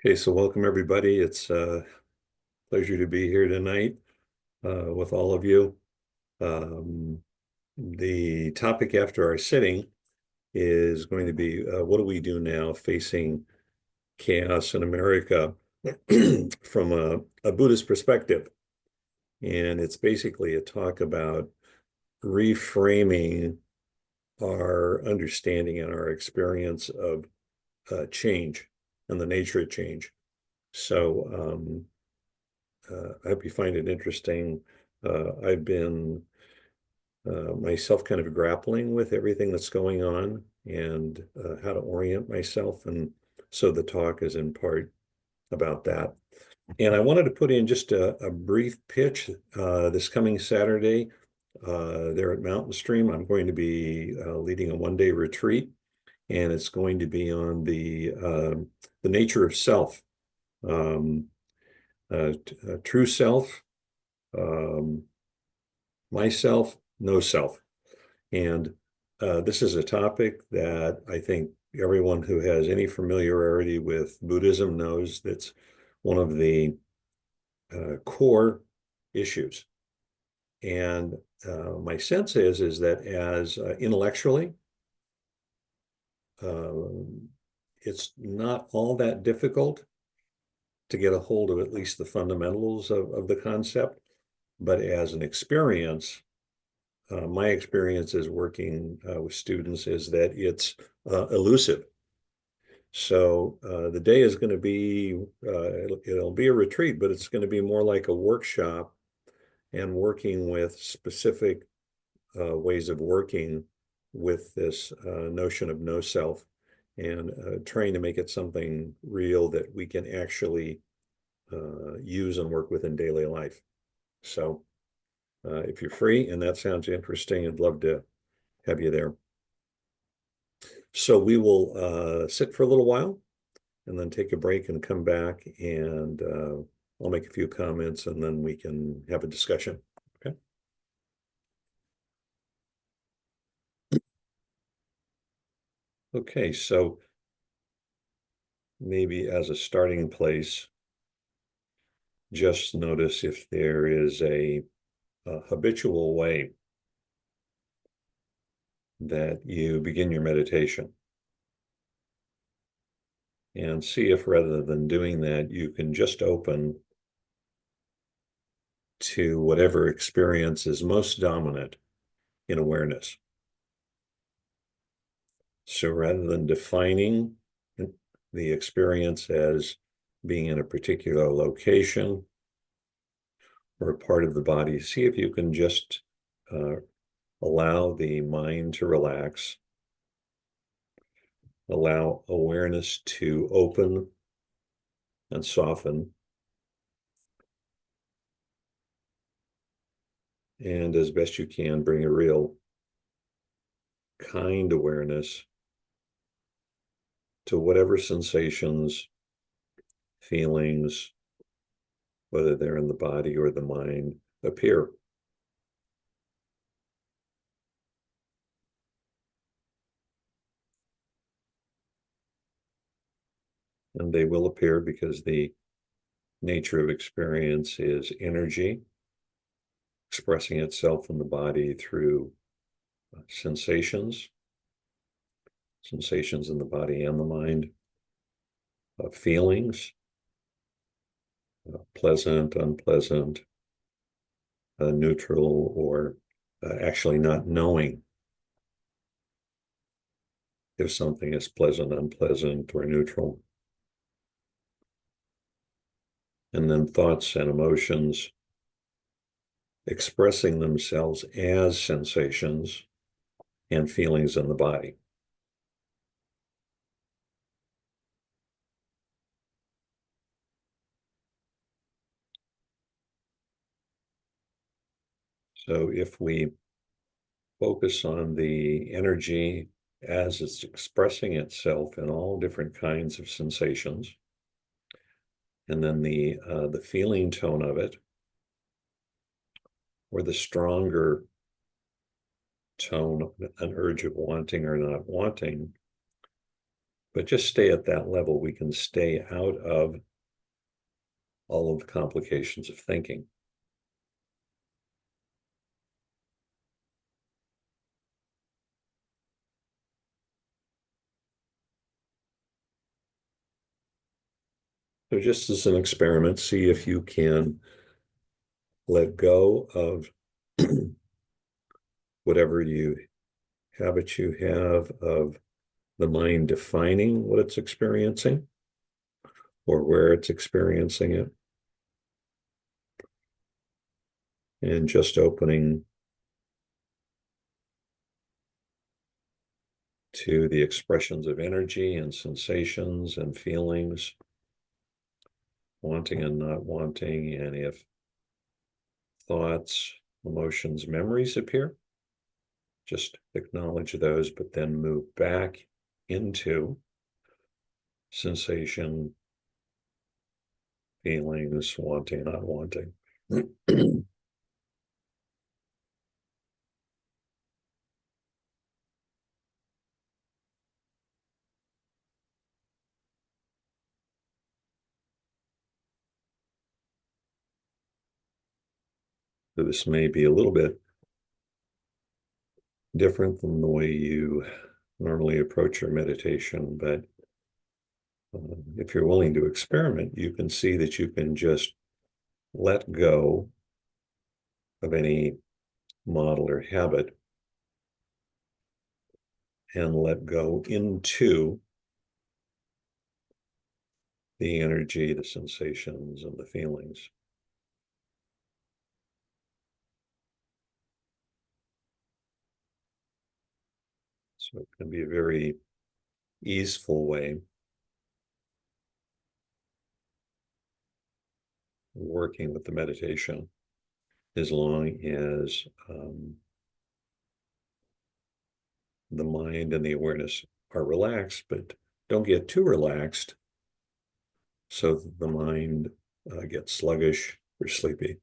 Okay, so welcome everybody. It's a pleasure to be here tonight with all of you. The topic after our sitting is going to be what do we do now facing chaos in America from a Buddhist perspective. And it's basically a talk about reframing our understanding and our experience of change and the nature of change. So I hope you find it interesting. I've been myself kind of grappling with everything that's going on and how to orient myself. And so the talk is in part about that. And I wanted to put in just a brief pitch this coming Saturday there at Mountain Stream. I'm going to be leading a one-day retreat, and it's going to be on the nature of self. Um, True self, um, myself, no self. And this is a topic that I think everyone who has any familiarity with Buddhism knows that's one of the core issues. And my sense is that as intellectually, it's not all that difficult to get a hold of at least the fundamentals of the concept. But as an experience, my experience is working with students is that it's elusive. So the day is going to be, it'll be a retreat, but it's going to be more like a workshop and working with specific ways of working with this notion of no self and trying to make it something real that we can actually use and work with in daily life. So if you're free and that sounds interesting, I'd love to have you there. So we will sit for a little while and then take a break and come back, and I'll make a few comments and then we can have a discussion. Okay. Okay, so maybe as a starting place, just notice if there is a habitual way that you begin your meditation, and see if rather than doing that, you can just open to whatever experience is most dominant in awareness. So rather than defining the experience as being in a particular location or a part of the body, see if you can just allow the mind to relax, allow awareness to open and soften, and as best you can, bring a real kind awareness to whatever sensations, feelings, whether they're in the body or the mind, appear. And they will appear because the nature of experience is energy expressing itself in the body through sensations, sensations in the body and the mind, feelings, pleasant, unpleasant, neutral, or actually not knowing if something is pleasant, unpleasant, or neutral. And then thoughts and emotions expressing themselves as sensations and feelings in the body. So if we focus on the energy as it's expressing itself in all different kinds of sensations, and then the feeling tone of it, or the stronger tone, an urge of wanting or not wanting, but just stay at that level. We can stay out of all of the complications of thinking. So just as an experiment, see if you can let go of whatever habit you have of the mind defining what it's experiencing or where it's experiencing it, and just opening to the expressions of energy and sensations and feelings, wanting and not wanting. And if thoughts, emotions, memories appear, just acknowledge those, but then move back into sensation, feelings, wanting, not wanting. So this may be a little bit different than the way you normally approach your meditation, but if you're willing to experiment, you can see that you can just let go of any model or habit and let go into the energy, the sensations, and the feelings. So it can be a very easeful way of working with the meditation, as long as the mind and the awareness are relaxed, but don't get too relaxed so that the mind gets sluggish or sleepy.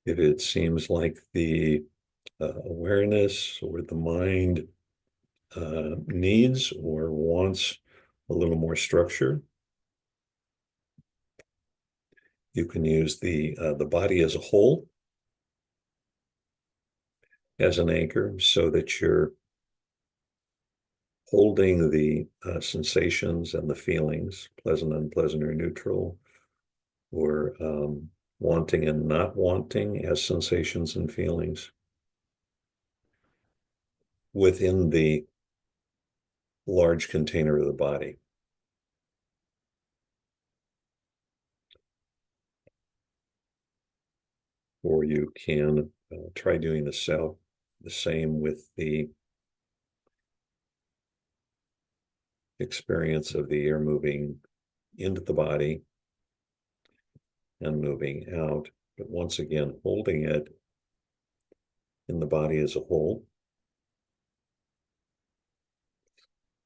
If it seems like the awareness or the mind needs or wants a little more structure, you can use the body as a whole as an anchor, so that you're holding the sensations and the feelings, pleasant, unpleasant, or neutral, or wanting and not wanting as sensations and feelings within the large container of the body. Or you can try doing the same with the experience of the air moving into the body and moving out, but once again, holding it in the body as a whole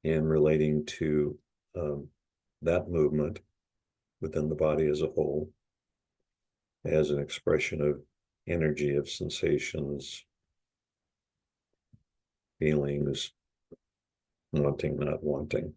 and relating to that movement within the body as a whole as an expression of energy, of sensations, feelings, wanting, not wanting.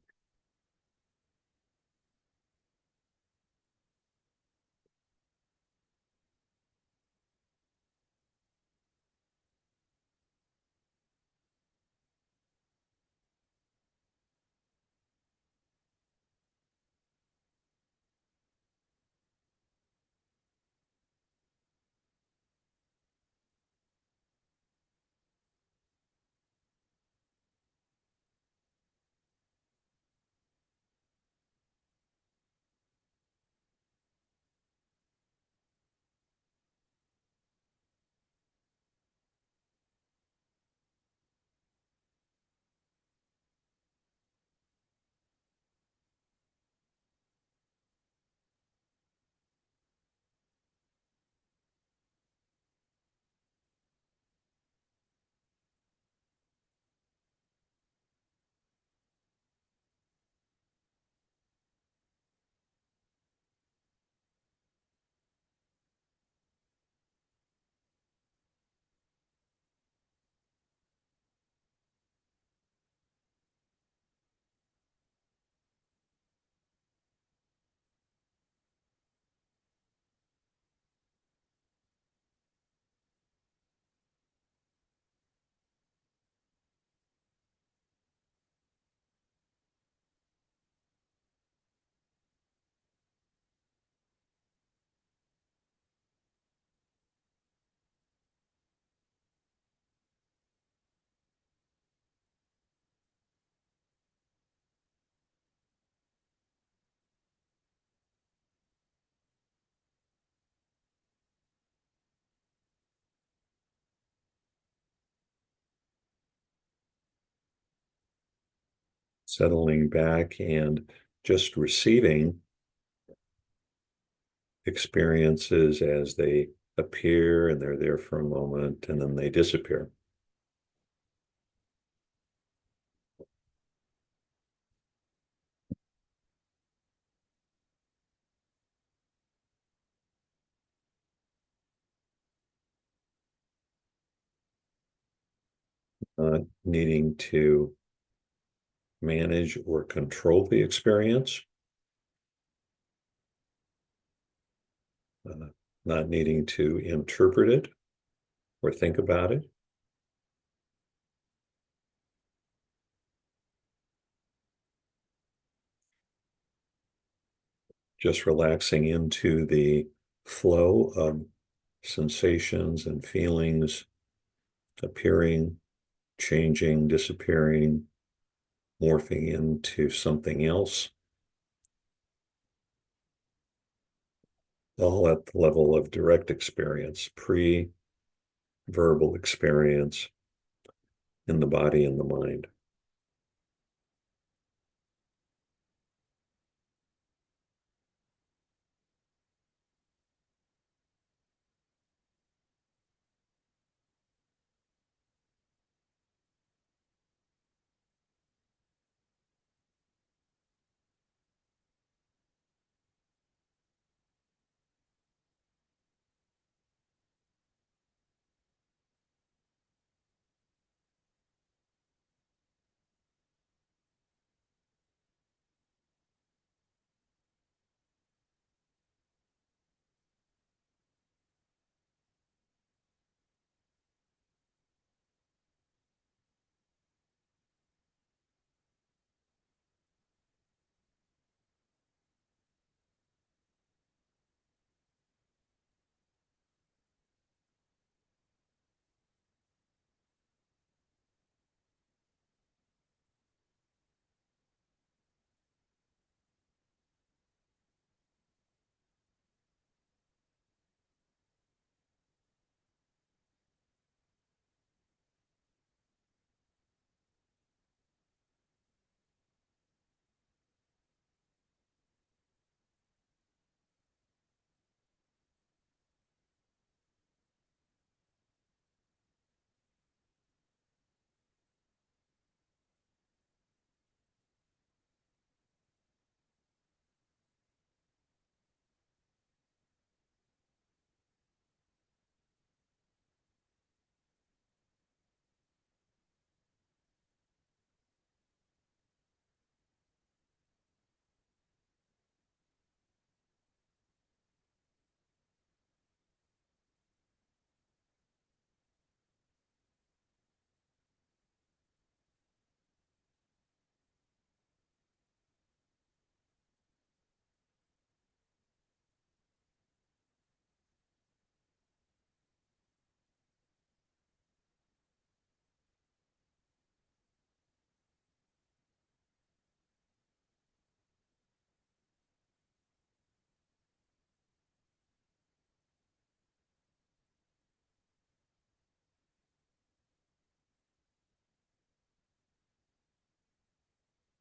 settling back and just receiving experiences as they appear, and they're there for a moment and then they disappear. Not needing to manage or control the experience, uh, not needing to interpret it or think about it. Just relaxing into the flow of sensations and feelings appearing, changing, disappearing, morphing into something else, all at the level of direct experience, pre-verbal experience in the body and the mind.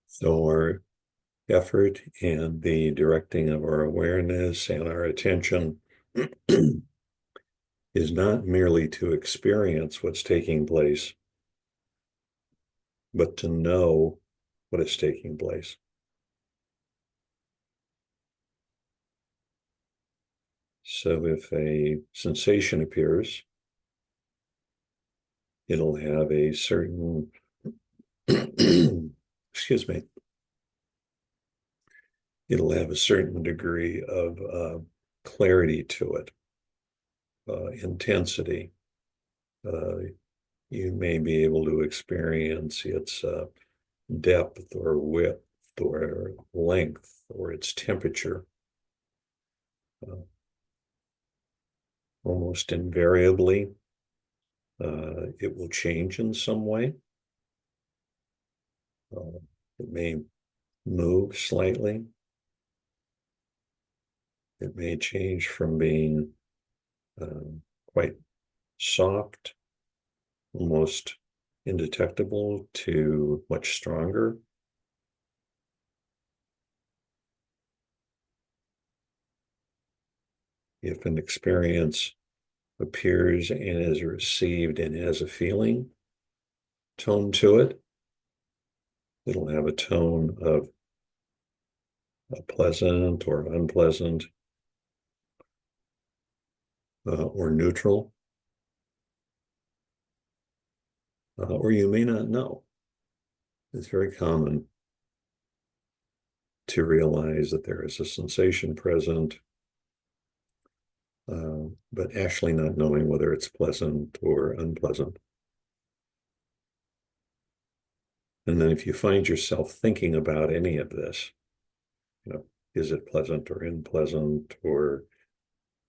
So our effort and the directing of our awareness and our attention is not merely to experience what's taking place, but to know what is taking place. So if a sensation appears, it'll have a certain, excuse me, it'll have a certain degree of clarity to it, intensity. Uh, you may be able to experience its depth or width or length or its temperature. Uh, Almost invariably, it will change in some way. Uh, it may move slightly. It may change from being quite soft, almost indetectable, to much stronger, if an experience appears and is received and has a feeling tone to it, it'll have a tone of pleasant or unpleasant or neutral, or you may not know. It's very common to realize that there is a sensation present, but actually not knowing whether it's pleasant or unpleasant. And then if you find yourself thinking about any of this, is it pleasant or unpleasant, or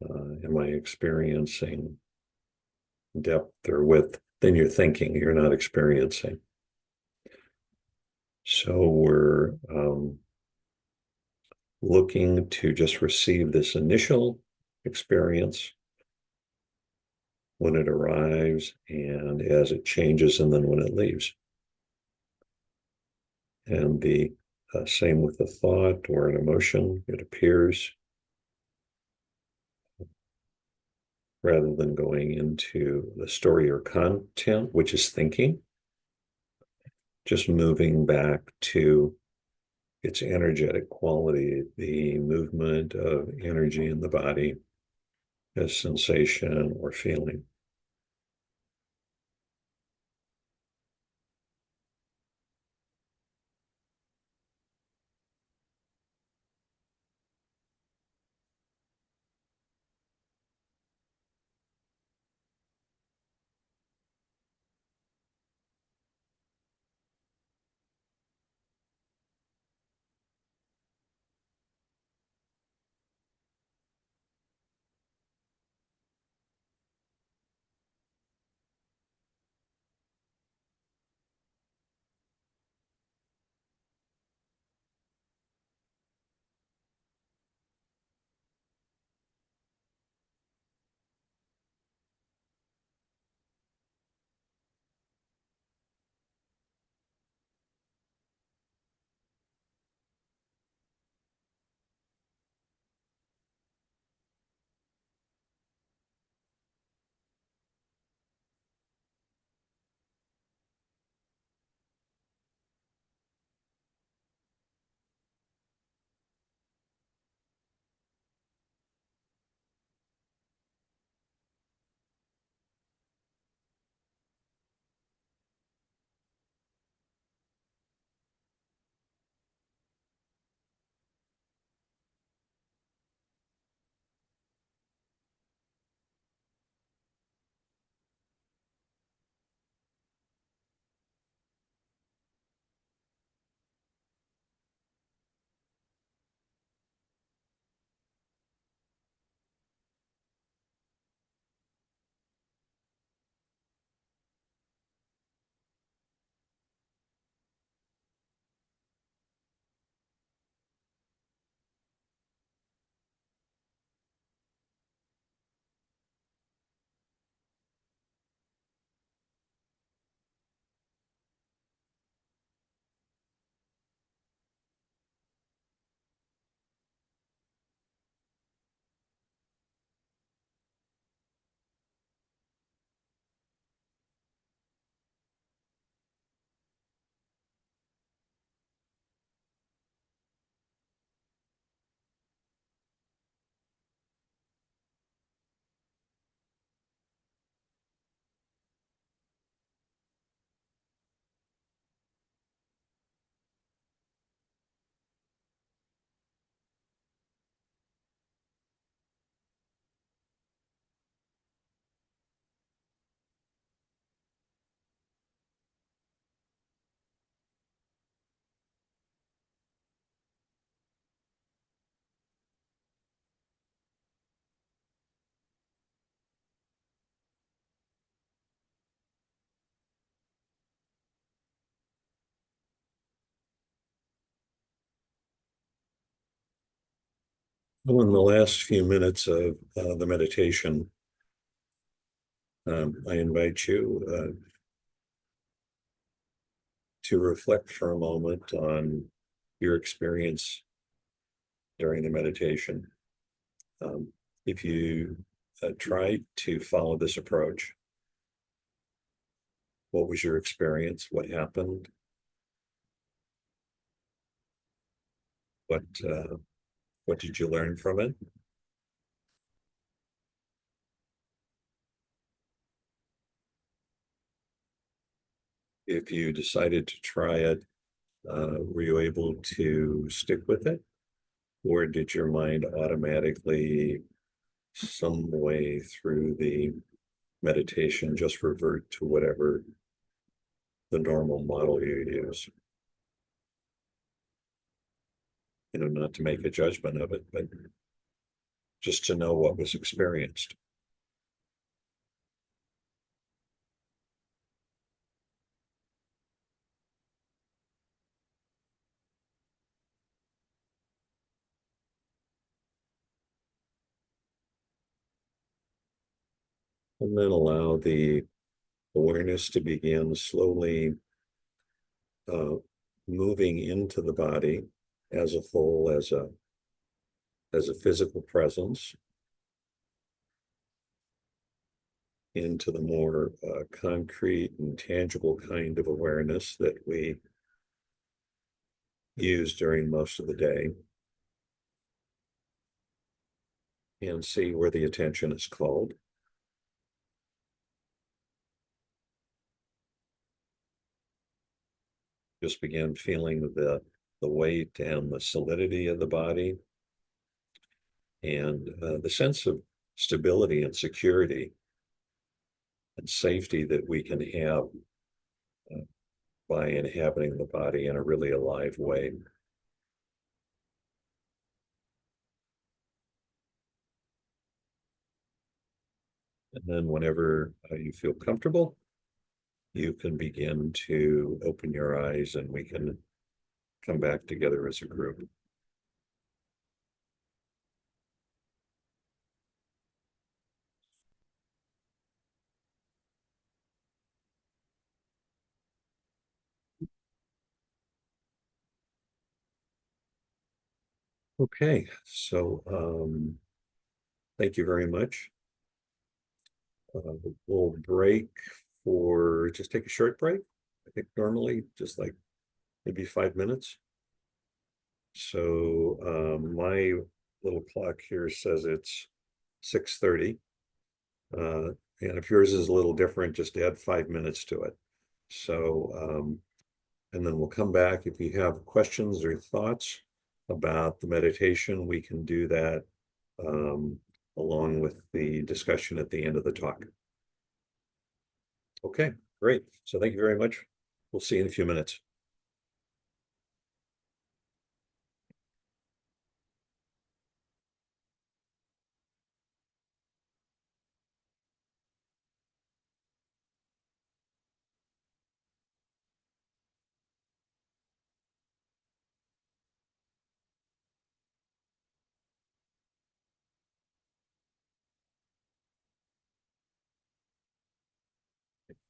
am I experiencing depth or width? Then you're thinking, you're not experiencing. So we're looking to just receive this initial experience when it arrives and as it changes, and then when it leaves. And the same with a thought or an emotion. It appears, rather than going into the story or content, which is thinking, just moving back to its energetic quality, the movement of energy in the body as sensation or feeling. Well, in the last few minutes of the meditation, I invite you to reflect for a moment on your experience during the meditation. If you tried to follow this approach, what was your experience? What happened? What did you learn from it? If you decided to try it, were you able to stick with it? Or did your mind automatically, some way through the meditation, just revert to whatever the normal model you use? Not to make a judgment of it, but just to know what was experienced. And then allow the awareness to begin slowly uh, moving into the body as a whole, as a physical presence, into the more concrete and tangible kind of awareness that we use during most of the day, and see where the attention is called. Just begin feeling the weight and the solidity of the body, and the sense of stability and security and safety that we can have uh, by inhabiting the body in a really alive way. And then whenever you feel comfortable, you can begin to open your eyes and we can come back together as a group. Okay, so thank you very much. We'll break for, just take a short break. I think normally just like maybe 5 minutes. So my little clock here says it's 6:30. And if yours is a little different, just add 5 minutes to it. So, and then we'll come back. If you have questions or thoughts about the meditation, we can do that um, along with the discussion at the end of the talk. Okay, great. So thank you very much. We'll see you in a few minutes.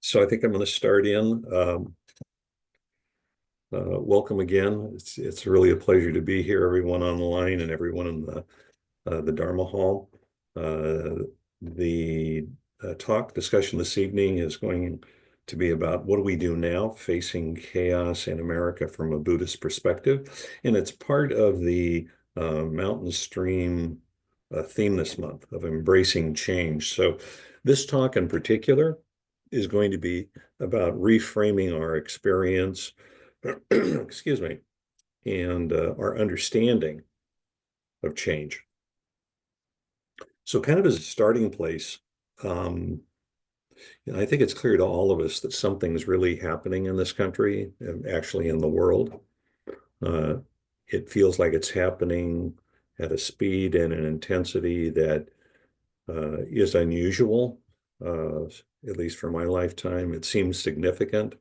So I think I'm going to start in. Welcome again. It's really a pleasure to be here, everyone on the line and everyone in the Dharma Hall. The talk discussion this evening is going to be about what do we do now facing chaos in America from a Buddhist perspective. And it's part of the mountain stream theme this month of embracing change. So this talk in particular is going to be about reframing our experience, excuse me, and our understanding of change. So kind of as a starting place, I think it's clear to all of us that something's really happening in this country and actually in the world. Uh, it feels like it's happening at a speed and an intensity that is unusual, at least for my lifetime. It seems significant.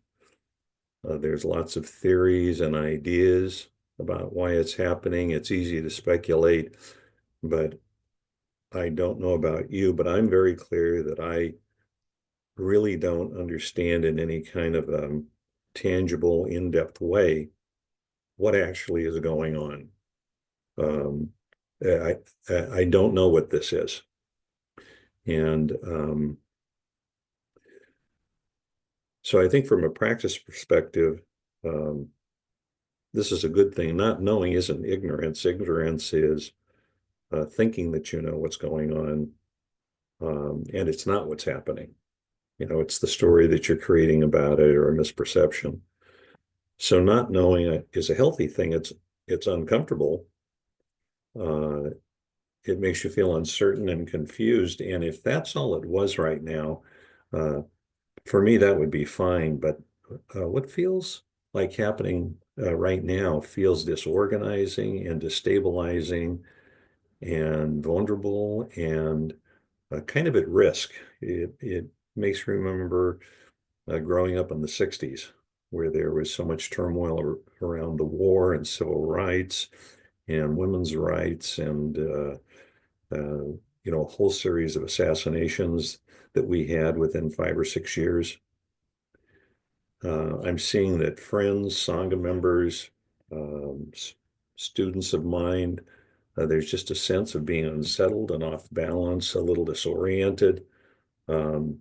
There's lots of theories and ideas about why it's happening. It's easy to speculate, but I don't know about you, but I'm very clear that I really don't understand in any kind of tangible, in-depth way what actually is going on. Um, I don't know what this is. And so I think from a practice perspective, um, this is a good thing. Not knowing isn't ignorance. Ignorance is thinking that you know what's going on, and it's not what's happening. You know, it's the story that you're creating about it or a misperception. So not knowing it is a healthy thing. It's uncomfortable. Uh, it makes you feel uncertain and confused. And if that's all it was right now, uh, for me, that would be fine. But what feels like happening right now feels disorganizing and destabilizing and vulnerable and kind of at risk. It makes me remember growing up in the 60s, where there was so much turmoil around the war and civil rights and women's rights and you know, a whole series of assassinations that we had within 5 or 6 years. I'm seeing that friends, Sangha members, um, students of mine, there's just a sense of being unsettled and off balance, a little disoriented. Um,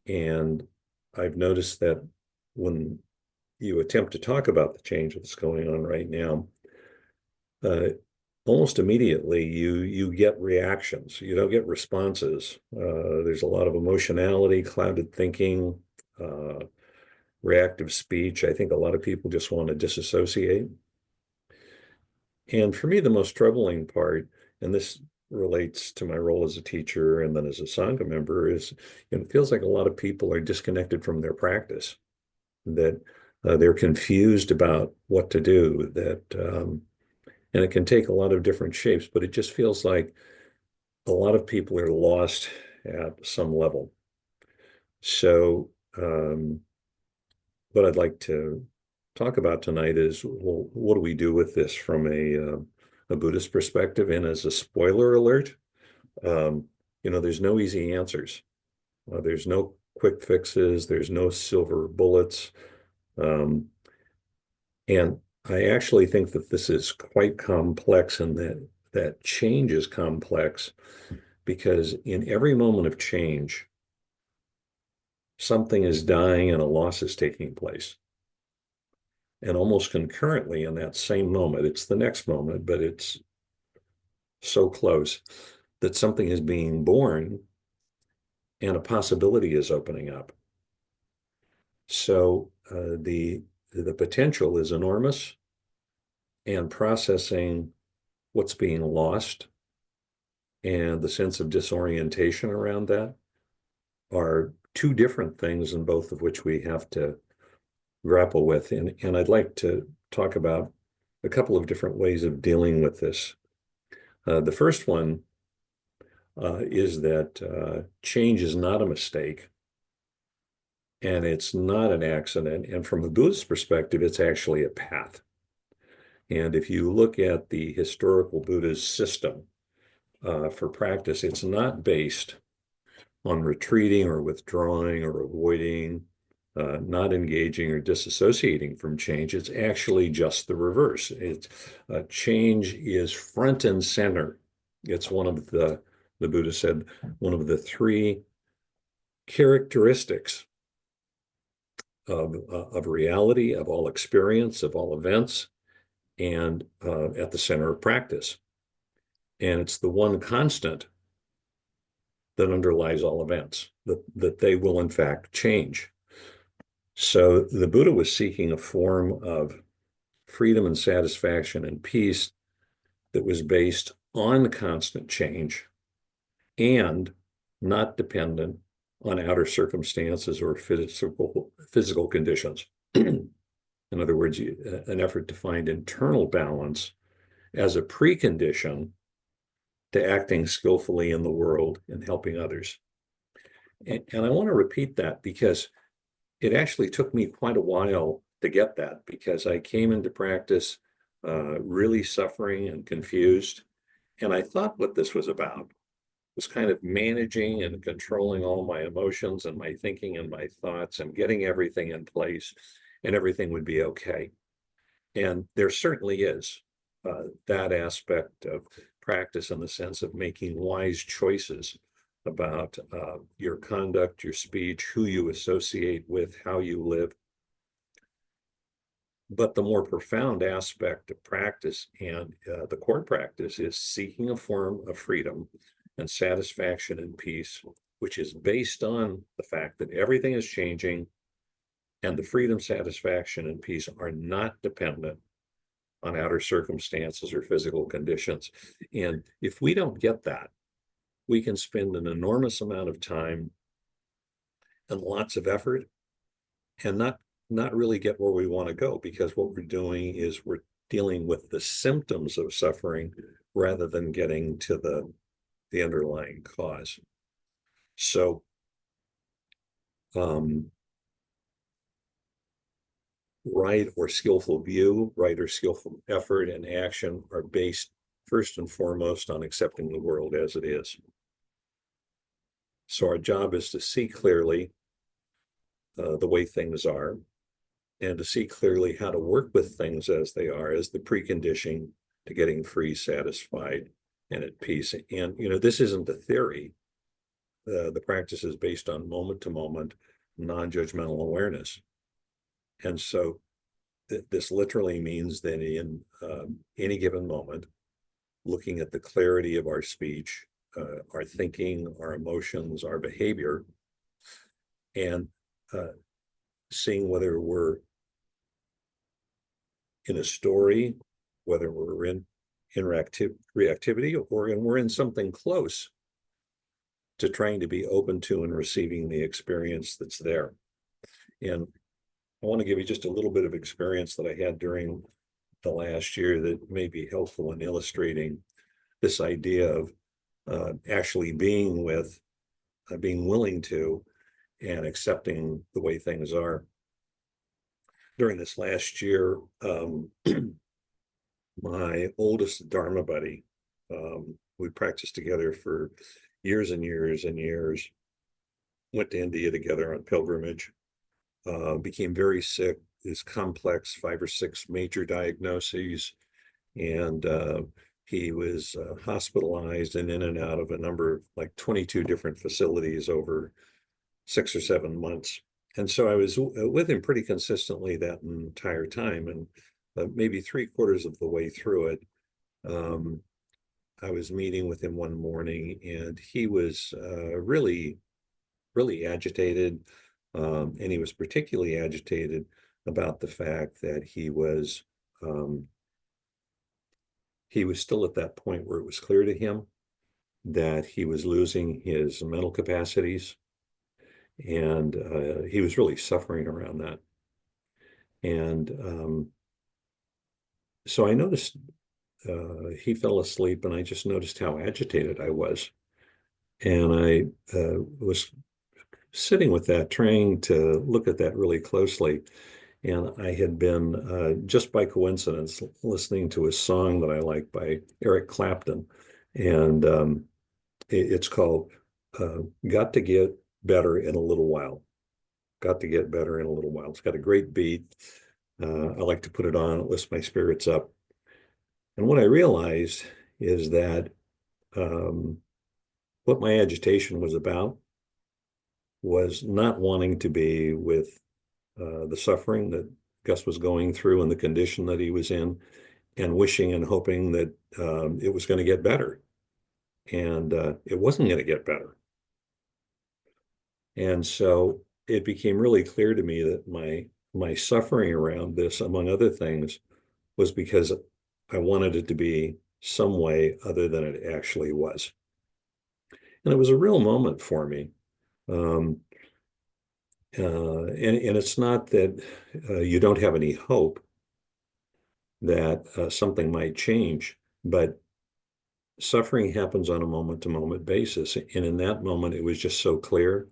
and I've noticed that when you attempt to talk about the change that's going on right now, uh, almost immediately you get reactions. You don't get responses. There's a lot of emotionality, clouded thinking, uh, reactive speech. I think a lot of people just want to disassociate. And for me, the most troubling part, and this relates to my role as a teacher and then as a Sangha member, is it feels like a lot of people are disconnected from their practice, that they're confused about what to do, that and it can take a lot of different shapes, but it just feels like a lot of people are lost at some level. So what I'd like to talk about tonight is, well, what do we do with this from a Buddhist perspective? And as a spoiler alert, um, you know, there's no easy answers. There's no quick fixes. There's no silver bullets. Um, and I actually think that this is quite complex and that change is complex because in every moment of change, something is dying and a loss is taking place. And almost concurrently in that same moment, it's the next moment, but it's so close that something is being born and a possibility is opening up. So the potential is enormous, and processing what's being lost and the sense of disorientation around that are two different things, and both of which we have to grapple with. And I'd like to talk about a couple of different ways of dealing with this. The first one is that change is not a mistake and it's not an accident. And from a Buddhist perspective, it's actually a path. And if you look at the historical Buddhist system for practice, it's not based on retreating or withdrawing or avoiding, not engaging or disassociating from change. It's actually just the reverse. Change is front and center. It's one of the Buddha said, one of the three characteristics of reality, of all experience, of all events, and at the center of practice. And it's the one constant that underlies all events, that they will in fact change. So the Buddha was seeking a form of freedom and satisfaction and peace that was based on constant change and not dependent on outer circumstances or physical conditions. In other words, an effort to find internal balance as a precondition to acting skillfully in the world and helping others. And I want to repeat that because it actually took me quite a while to get that, because I came into practice really suffering and confused. And I thought what this was about was kind of managing and controlling all my emotions and my thinking and my thoughts and getting everything in place, and everything would be okay. And there certainly is that aspect of practice in the sense of making wise choices about your conduct, your speech, who you associate with, how you live. But the more profound aspect of practice and the core practice is seeking a form of freedom and satisfaction and peace, which is based on the fact that everything is changing and the freedom, satisfaction, and peace are not dependent on outer circumstances or physical conditions. And if we don't get that, we can spend an enormous amount of time and lots of effort and not really get where we want to go, because what we're doing is we're dealing with the symptoms of suffering rather than getting to the underlying cause. So right or skillful view, right or skillful effort and action are based first and foremost on accepting the world as it is. So our job is to see clearly the way things are, and to see clearly how to work with things as they are as the precondition to getting free, satisfied, and at peace. And, this isn't a theory. The practice is based on moment-to-moment, non-judgmental awareness. And so this literally means that in any given moment, looking at the clarity of our speech, our thinking, our emotions, our behavior, and seeing whether we're in a story, whether we're in reactivity, or we're in something close to trying to be open to and receiving the experience that's there. And I want to give you just a little bit of experience that I had during the last year that may be helpful in illustrating this idea of actually being with, being willing to, and accepting the way things are. During this last year, my oldest Dharma buddy, we practiced together for years and years and years, went to India together on pilgrimage, became very sick, is complex, 5 or 6 major diagnoses, and he was hospitalized and in and out of a number of like 22 different facilities over 6 or 7 months. And so I was with him pretty consistently that entire time. And maybe 3/4 of the way through it, I was meeting with him one morning, and he was really, really agitated. And he was particularly agitated about the fact that he was still at that point where it was clear to him that he was losing his mental capacities. And he was really suffering around that. And so I noticed he fell asleep, and I just noticed how agitated I was. And I was sitting with that, trying to look at that really closely. And I had been, just by coincidence, listening to a song that I like by Eric Clapton. And it's called Got to Get Better in a Little While. Got to Get Better in a Little While. It's got a great beat. I like to put it on, it lifts my spirits up. And what I realized is that what my agitation was about was not wanting to be with the suffering that Gus was going through and the condition that he was in, and wishing and hoping that it was going to get better. And it wasn't going to get better. And so it became really clear to me that my suffering around this, among other things, was because I wanted it to be some way other than it actually was. And it was a real moment for me. And it's not that you don't have any hope that something might change, but suffering happens on a moment-to-moment basis. And in that moment, it was just so clear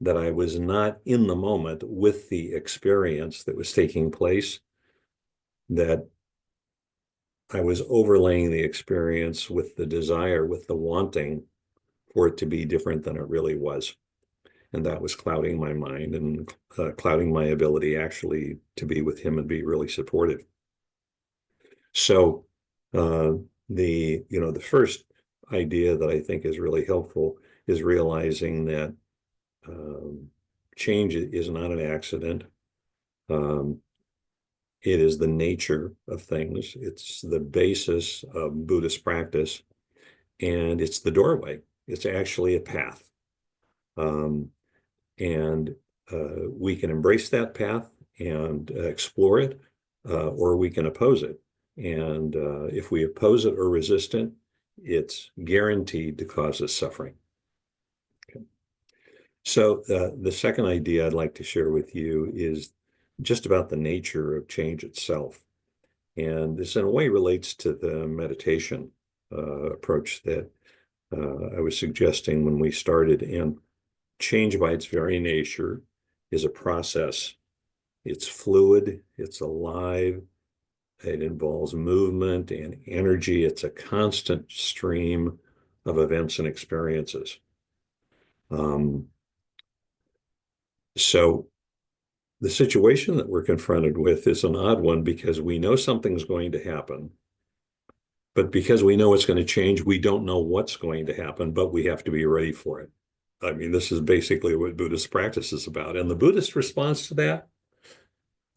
that I was not in the moment with the experience that was taking place, that I was overlaying the experience with the desire, with the wanting for it to be different than it really was. And that was clouding my mind and clouding my ability actually to be with him and be really supportive. So the first idea that I think is really helpful is realizing that um, change is not an accident. Um, it is the nature of things. It's the basis of Buddhist practice, and it's the doorway. It's actually a path. Um, and we can embrace that path and explore it, or we can oppose it. And if we oppose it or resist it, it's guaranteed to cause us suffering. Okay. So the second idea I'd like to share with you is just about the nature of change itself. And this in a way relates to the meditation approach that I was suggesting when we started. And change by its very nature is a process. It's fluid, it's alive, it involves movement and energy. It's a constant stream of events and experiences. Um, so the situation that we're confronted with is an odd one because we know something's going to happen, but because we know it's going to change, we don't know what's going to happen, but we have to be ready for it. I mean, this is basically what Buddhist practice is about. And the Buddhist response to that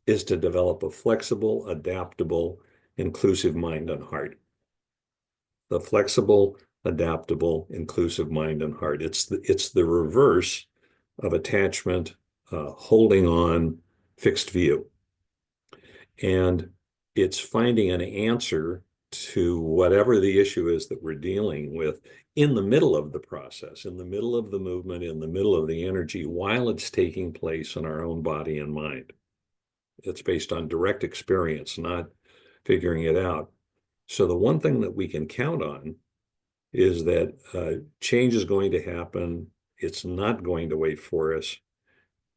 is to develop a flexible, adaptable, inclusive mind and heart. The flexible, adaptable, inclusive mind and heart. It's the reverse of attachment, holding on, fixed view. And it's finding an answer to whatever the issue is that we're dealing with in the middle of the process, in the middle of the movement, in the middle of the energy, while it's taking place in our own body and mind. It's based on direct experience, not figuring it out. So the one thing that we can count on is that change is going to happen. It's not going to wait for us.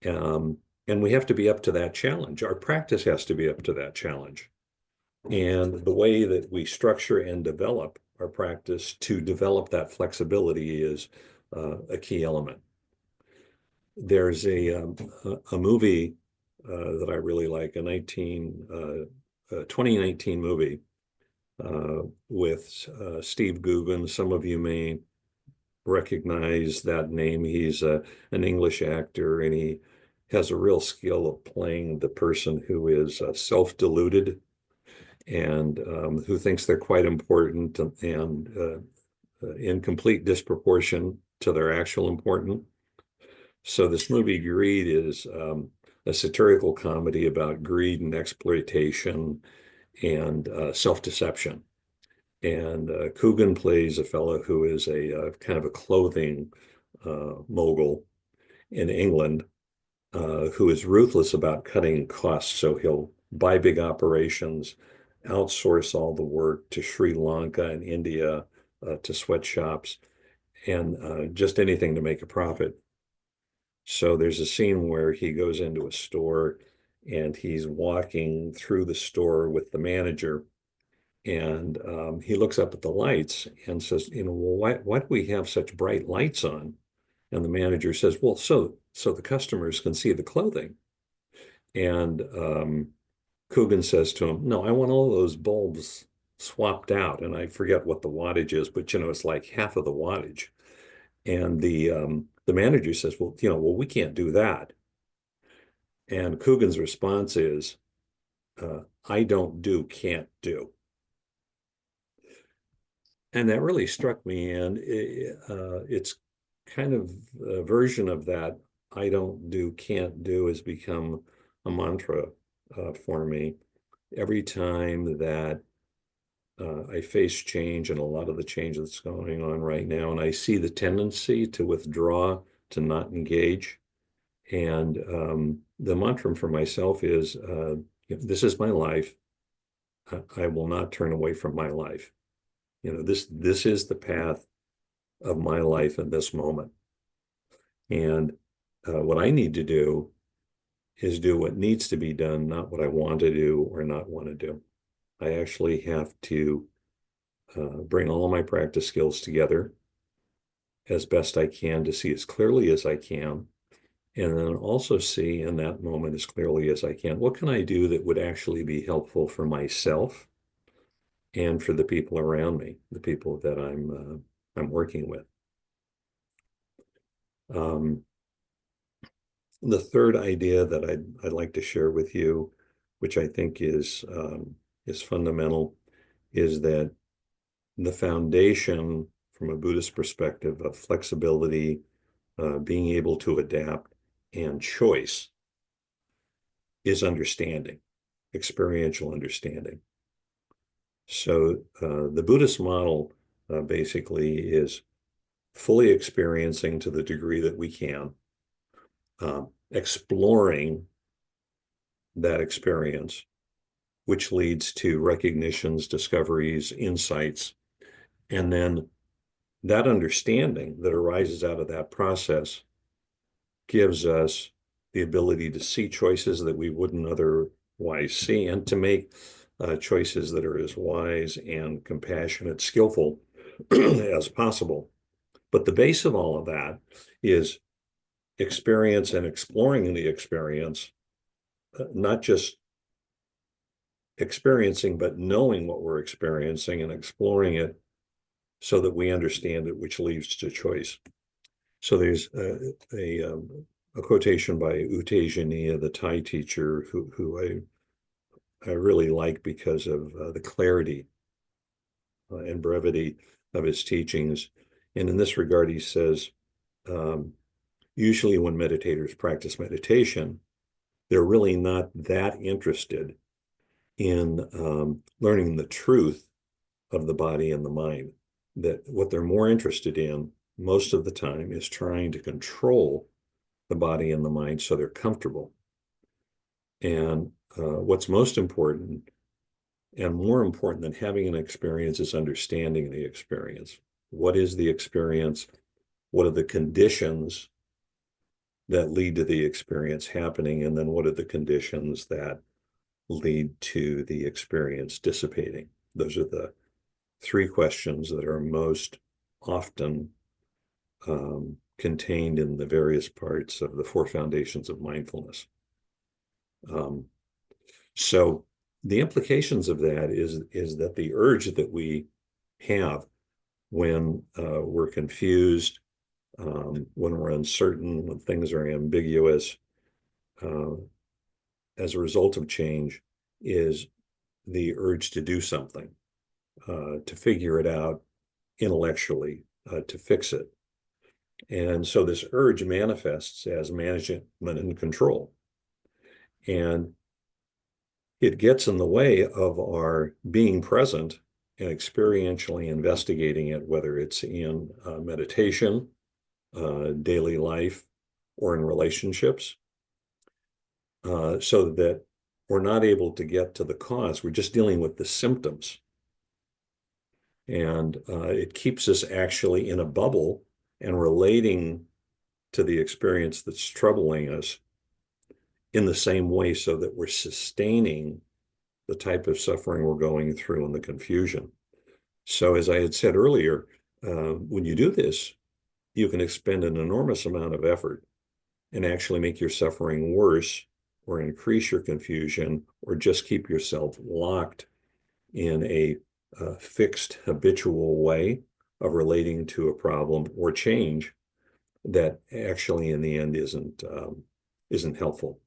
And we have to be up to that challenge. Our practice has to be up to that challenge. And the way that we structure and develop our practice to develop that flexibility is a key element. There's a movie that I really like, a 2019 movie with Steve Guggen. Some of you may recognize that name. He's an English actor, and he has a real skill of playing the person who is self-deluded and who thinks they're quite important and in complete disproportion to their actual importance. So this movie, Greed, is a satirical comedy about greed and exploitation and self-deception. And Coogan plays a fellow who is a kind of a clothing mogul in England who is ruthless about cutting costs. So he'll buy big operations, outsource all the work to Sri Lanka and India, to sweatshops, and just anything to make a profit. So there's a scene where he goes into a store and he's walking through the store with the manager, and he looks up at the lights and says, well, why do we have such bright lights on? And the manager says, well, so the customers can see the clothing. And Coogan says to him, no, I want all those bulbs swapped out. And I forget what the wattage is, but it's like half of the wattage. And the manager says, well, we can't do that. And Coogan's response is, I don't do, can't do. And that really struck me. And it's kind of a version of that I don't do, can't do has become a mantra for me. Every time that I face change, and a lot of the change that's going on right now, and I see the tendency to withdraw, to not engage. And the mantra for myself is, this is my life. I will not turn away from my life. This is the path of my life in this moment. And what I need to do is do what needs to be done, not what I want to do or not want to do. I actually have to bring all of my practice skills together as best I can to see as clearly as I can, and then also see in that moment as clearly as I can, what can I do that would actually be helpful for myself and for the people around me, the people that I'm working with. The third idea that I'd like to share with you, which I think is fundamental, is that the foundation from a Buddhist perspective of flexibility, being able to adapt, and choice is understanding, experiential understanding. So the Buddhist model basically is fully experiencing to the degree that we can, exploring that experience, which leads to recognitions, discoveries, insights, and then that understanding that arises out of that process gives us the ability to see choices that we wouldn't otherwise see, and to make choices that are as wise and compassionate, skillful as possible. But the base of all of that is experience and exploring the experience, not just experiencing, but knowing what we're experiencing and exploring it so that we understand it, which leads to choice. So there's a quotation by U Tejaniya, the Thai teacher, who I really like because of the clarity and brevity of his teachings. And in this regard, he says, usually when meditators practice meditation, they're really not that interested in learning the truth of the body and the mind. That what they're more interested in most of the time is trying to control the body and the mind so they're comfortable. And what's most important and more important than having an experience is understanding the experience. What is the experience? What are the conditions that lead to the experience happening? And then what are the conditions that lead to the experience dissipating? Those are the three questions that are most often contained in the various parts of the four foundations of mindfulness. So the implications of that is that the urge that we have when we're confused, when we're uncertain, when things are ambiguous, as a result of change, is the urge to do something, to figure it out intellectually, to fix it. And so this urge manifests as management and control. And it gets in the way of our being present and experientially investigating it, whether it's in meditation, daily life, or in relationships, so that we're not able to get to the cause. We're just dealing with the symptoms. And it keeps us actually in a bubble and relating to the experience that's troubling us in the same way, so that we're sustaining the type of suffering we're going through and the confusion. So as I had said earlier, when you do this, you can expend an enormous amount of effort and actually make your suffering worse, or increase your confusion, or just keep yourself locked in a fixed habitual way of relating to a problem or change that actually in the end isn't helpful.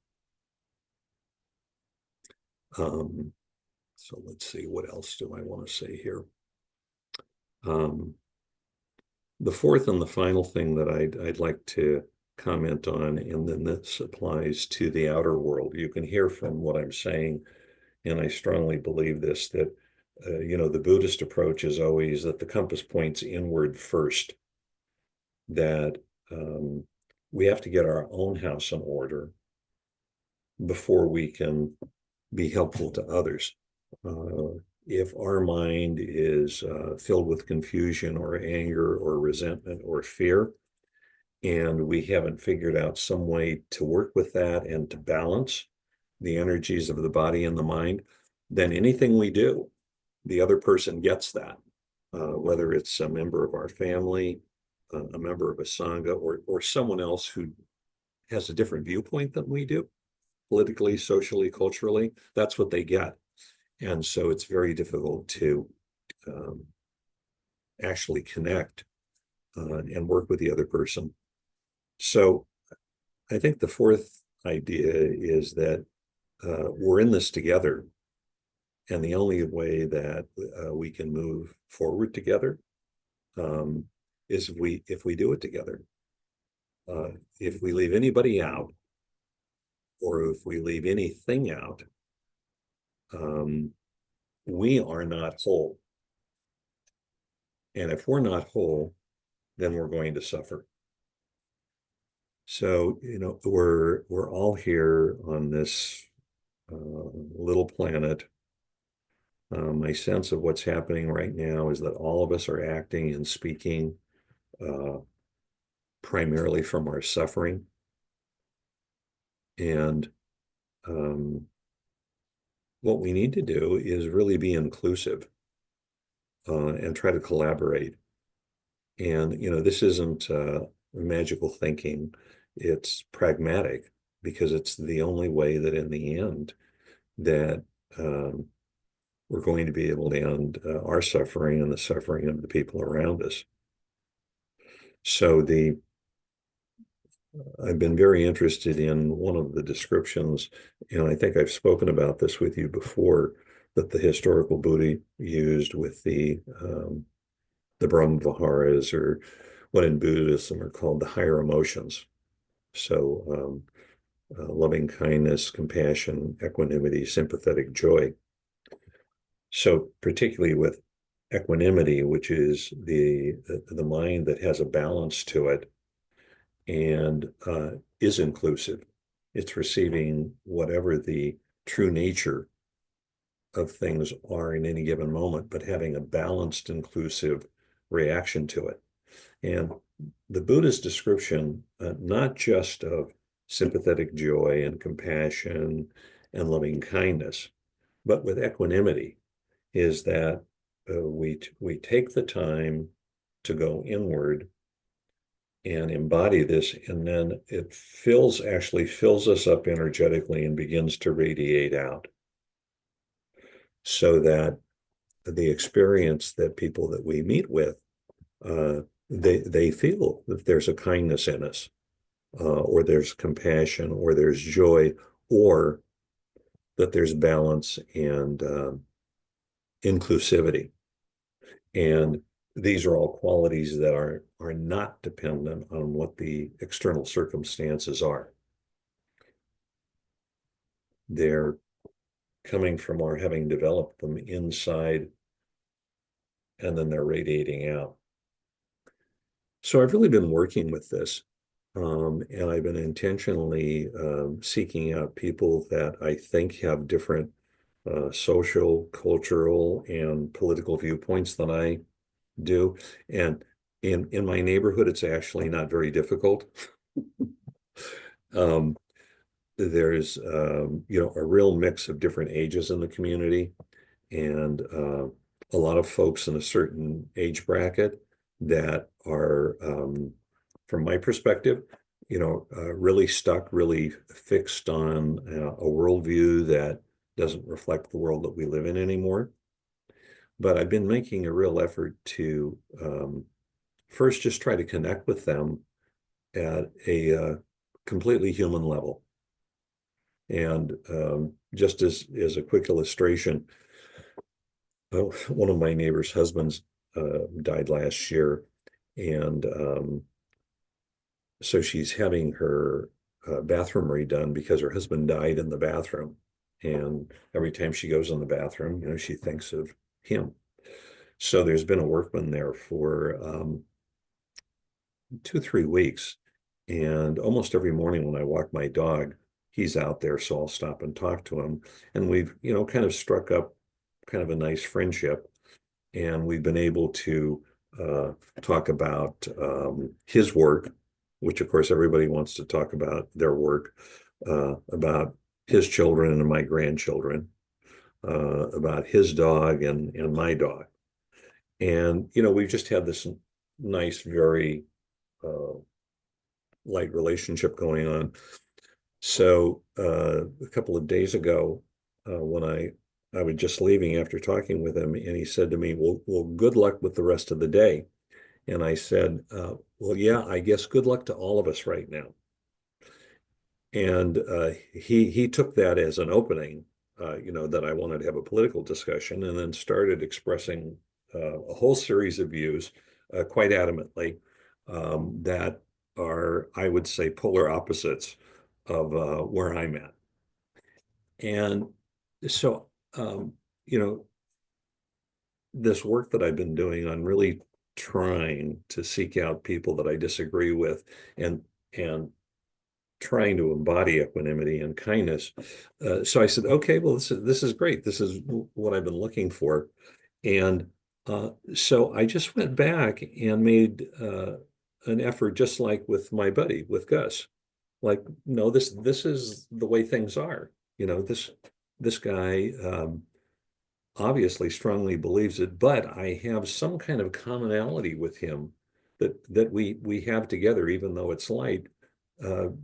So let's see, what else do I want to say here? The fourth and the final thing that I'd like to comment on, and then this applies to the outer world. You can hear from what I'm saying, and I strongly believe this, that the Buddhist approach is always that the compass points inward first, that we have to get our own house in order before we can be helpful to others. If our mind is filled with confusion or anger or resentment or fear, and we haven't figured out some way to work with that and to balance the energies of the body and the mind, then anything we do, the other person gets that, whether it's a member of our family, a member of a sangha, or someone else who has a different viewpoint than we do, politically, socially, culturally. That's what they get. And so it's very difficult to um, actually connect and work with the other person. So I think the fourth idea is that we're in this together. And the only way that we can move forward together um, is if we do it together. If we leave anybody out, or if we leave anything out, um, we are not whole. And if we're not whole, then we're going to suffer. So, we're all here on this little planet. My sense of what's happening right now is that all of us are acting and speaking uh, primarily from our suffering. And um, what we need to do is really be inclusive and try to collaborate. And, this isn't magical thinking, it's pragmatic, because it's the only way that in the end that um, we're going to be able to end our suffering and the suffering of the people around us. So I've been very interested in one of the descriptions, and I think I've spoken about this with you before, that the historical Buddha used with the Brahma Viharas, or what in Buddhism are called the higher emotions. So loving kindness, compassion, equanimity, sympathetic joy. So particularly with equanimity, which is the mind that has a balance to it and is inclusive. It's receiving whatever the true nature of things are in any given moment, but having a balanced, inclusive reaction to it. And the Buddha's description, not just of sympathetic joy and compassion and loving kindness, but with equanimity, is that we take the time to go inward and embody this, and then it actually fills us up energetically and begins to radiate out, so that the experience that people that we meet with, they feel that there's a kindness in us, or there's compassion, or there's joy, or that there's balance and inclusivity. And these are all qualities that are not dependent on what the external circumstances are. They're coming from our having developed them inside, and then they're radiating out. So I've really been working with this, and I've been intentionally seeking out people that I think have different social, cultural, and political viewpoints than I do. And in my neighborhood, it's actually not very difficult. Um, there's a real mix of different ages in the community, and a lot of folks in a certain age bracket that are, from my perspective, really stuck, really fixed on a worldview that doesn't reflect the world that we live in anymore. But I've been making a real effort to first just try to connect with them at a completely human level. And just as a quick illustration, one of my neighbor's husbands died last year, and so she's having her bathroom redone because her husband died in the bathroom. And every time she goes in the bathroom, she thinks of him. So there's been a workman there for 2, 3 weeks. And almost every morning when I walk my dog, he's out there, so I'll stop and talk to him. And we've, kind of struck up kind of a nice friendship. And we've been able to talk about his work, which of course everybody wants to talk about their work, about his children and my grandchildren, about his dog and my dog. And, we've just had this nice, very light relationship going on. So a couple of days ago, when I I was just leaving after talking with him, and he said to me, well, good luck with the rest of the day. And I said, well, yeah, I guess good luck to all of us right now. And he took that as an opening, that I wanted to have a political discussion, and then started expressing a whole series of views quite adamantly that are, I would say, polar opposites of where I'm at. And so, um, you know, this work that I've been doing on really trying to seek out people that I disagree with and trying to embody equanimity and kindness. So I said, okay, well, this is great. This is what I've been looking for. And so I just went back and made an effort, just like with my buddy, with Gus. Like, no, this is the way things are. This guy obviously strongly believes it, but I have some kind of commonality with him that we have together, even though it's light,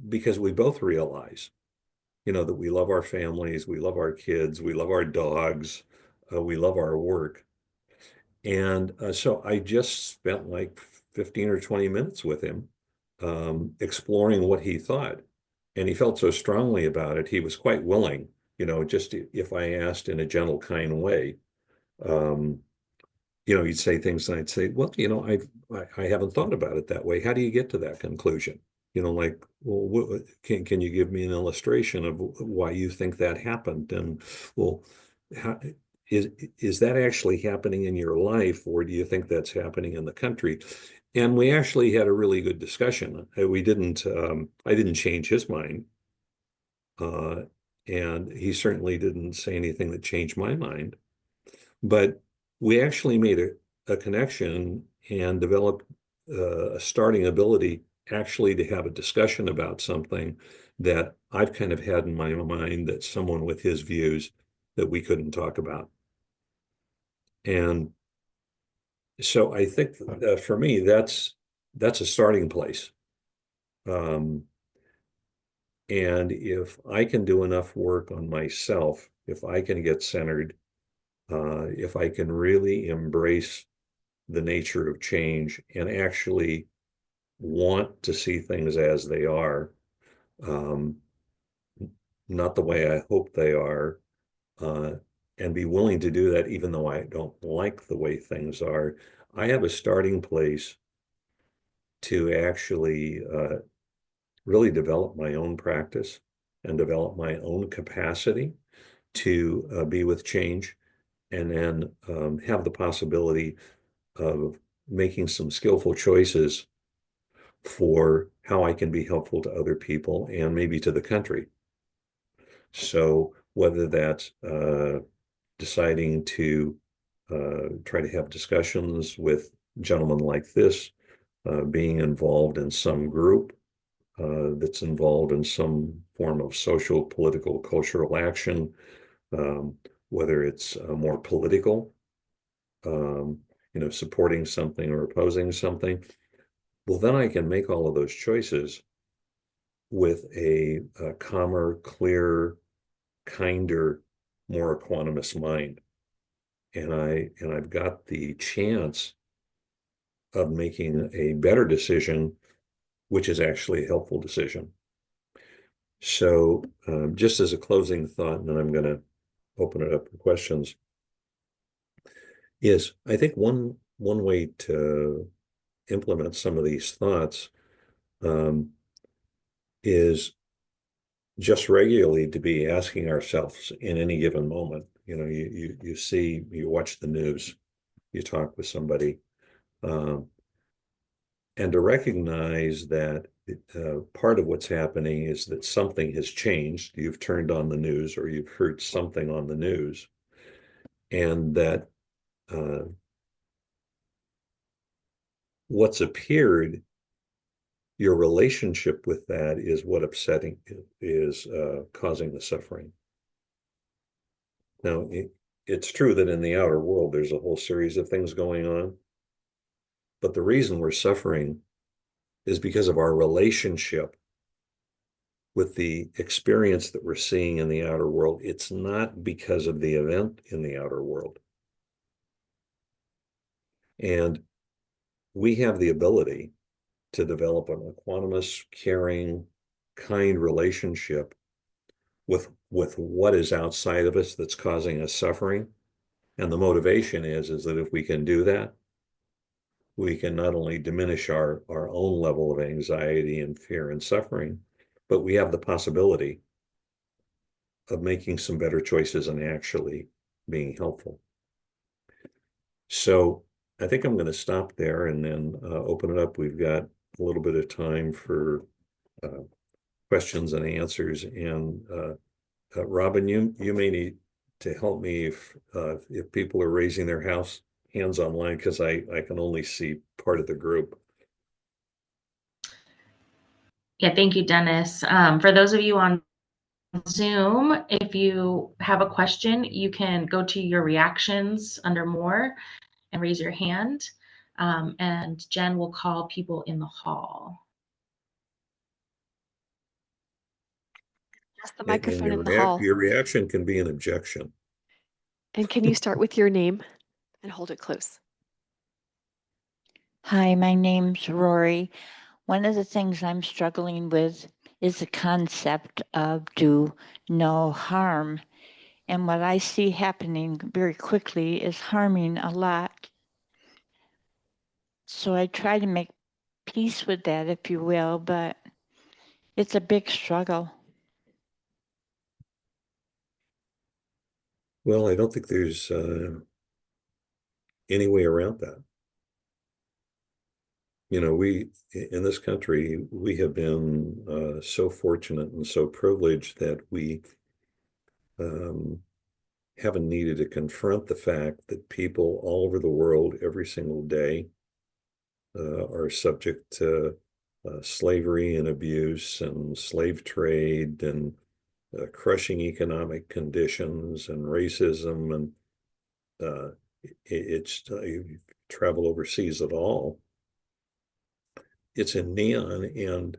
because we both realize, that we love our families, we love our kids, we love our dogs, we love our work. And so I just spent like 15 or 20 minutes with him, exploring what he thought. And he felt so strongly about it, he was quite willing, just if I asked in a gentle, kind way. Um, You'd say things and I'd say, well, I haven't thought about it that way. How do you get to that conclusion? Like, well, can you give me an illustration of why you think that happened? And well, how, is that actually happening in your life, or do you think that's happening in the country? And we actually had a really good discussion. I didn't change his mind, uh, and he certainly didn't say anything that changed my mind. But we actually made a connection and developed a starting ability actually to have a discussion about something that I've kind of had in my mind, that someone with his views that we couldn't talk about. And so I think for me, that's a starting place. Um, and if I can do enough work on myself, if I can get centered, if I can really embrace the nature of change and actually want to see things as they are, um, not the way I hope they are, uh, and be willing to do that even though I don't like the way things are, I have a starting place to actually really develop my own practice and develop my own capacity to be with change, and then have the possibility of making some skillful choices for how I can be helpful to other people and maybe to the country. So whether that's deciding to try to have discussions with gentlemen like this, being involved in some group that's involved in some form of social, political, cultural action, um, whether it's more political, um, supporting something or opposing something, well, then I can make all of those choices with a calmer, clearer, kinder, more equanimous mind. And I've got the chance of making a better decision, which is actually a helpful decision. So just as a closing thought, and then I'm going to open it up for questions, is I think one way to implement some of these thoughts um, is just regularly to be asking ourselves in any given moment. You watch the news, you talk with somebody, um, and to recognize that part of what's happening is that something has changed. You've turned on the news or you've heard something on the news, and that uh, what's appeared, your relationship with that is what upsetting is causing the suffering. Now, it's true that in the outer world, there's a whole series of things going on, but the reason we're suffering is because of our relationship with the experience that we're seeing in the outer world, it's not because of the event in the outer world. And we have the ability to develop an equanimous, caring, kind relationship with what is outside of us that's causing us suffering. And the motivation is that if we can do that, we can not only diminish our own level of anxiety and fear and suffering, but we have the possibility of making some better choices and actually being helpful. So I think I'm going to stop there and then open it up. We've got a little bit of time for questions and answers. And Robin, you may need to help me if people are raising their hands online, because I can only see part of the group. Yeah, thank you, Dennis. For those of you on Zoom, if you have a question, you can go to your reactions under more and raise your hand. And Jen will call people in the hall. Press the microphone in the hall. Your reaction can be an objection. And can you start with your name and hold it close? Hi, my name's Rory. One of the things I'm struggling with is the concept of do no harm. And what I see happening very quickly is harming a lot. So I try to make peace with that, if you will, but it's a big struggle. Well, I don't think there's any way around that. You know, we in this country, we have been so fortunate and so privileged that we haven't needed to confront the fact that people all over the world every single day are subject to slavery and abuse and slave trade and crushing economic conditions and racism. And you travel overseas at all, it's in neon, and